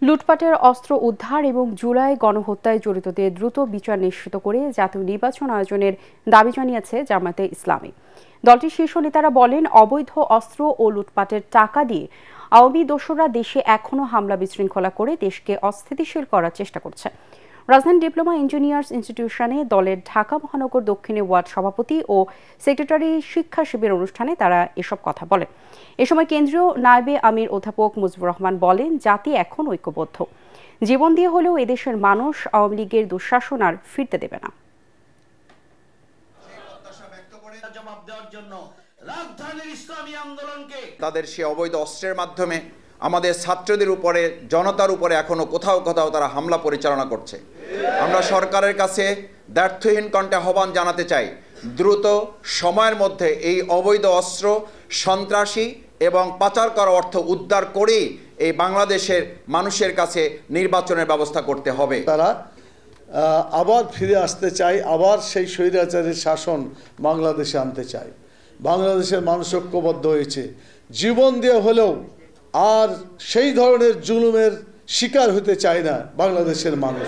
লুটপাটের অস্ত্র উদ্ধার এবং জুলাই গণহত্যায় জড়িতদের দ্রুত বিচার নিশ্চিত করে জাতীয় নির্বাচন আয়োজনের দাবি জানিয়েছে জামায়াতে ইসলামী। দলটির শীর্ষ নেতারা বলেন, অবৈধ অস্ত্র ও লুটপাটের টাকা দিয়ে আওয়ামী দোসররা দেশে এখনও হামলা বিশৃঙ্খলা করে দেশকে অস্থিতিশীল করার চেষ্টা করছে। রাজধানী ডিপ্লোমা ইঞ্জিনিয়ার্স ইনস্টিটিউশনে দলের ঢাকা মহানগর দক্ষিণে ওয়ার্ড সভাপতি ও সেক্রেটারি শিক্ষা শিবির অনুষ্ঠানে তারা এসব কথা বলেন। এ সময় কেন্দ্রীয় নায়েবে আমির অধ্যাপক মুজিবুর রহমান বলেন, জাতি এখন ঐক্যবদ্ধ, জীবন দিয়ে হলেও এদেশের মানুষ আওয়ামী লীগের দুঃশাসন আর ফিরতে দেবে না। তাদের সে অবৈধ অস্ত্রের মাধ্যমে আমাদের ছাত্রদের উপরে, জনতার উপরে এখনো কোথাও কোথাও তারা হামলা পরিচালনা করছে। আমরা সরকারের কাছে দ্ব্যর্থহীন কণ্ঠে আহ্বান জানাতে চাই, দ্রুত সময়ের মধ্যে এই অবৈধ অস্ত্র, সন্ত্রাসী এবং পাচার করা অর্থ উদ্ধার করেই এই বাংলাদেশের মানুষের কাছে নির্বাচনের ব্যবস্থা করতে হবে। তারা আবার ফিরে আসতে চায়, আবার সেই স্বৈরাচারের শাসন বাংলাদেশে আনতে চায়। বাংলাদেশের মানুষ ঐক্যবদ্ধ হয়েছে, জীবন দিয়ে হলেও আর সেই ধরনের জুলুমের শিকার হতে চায় না বাংলাদেশের মানুষ।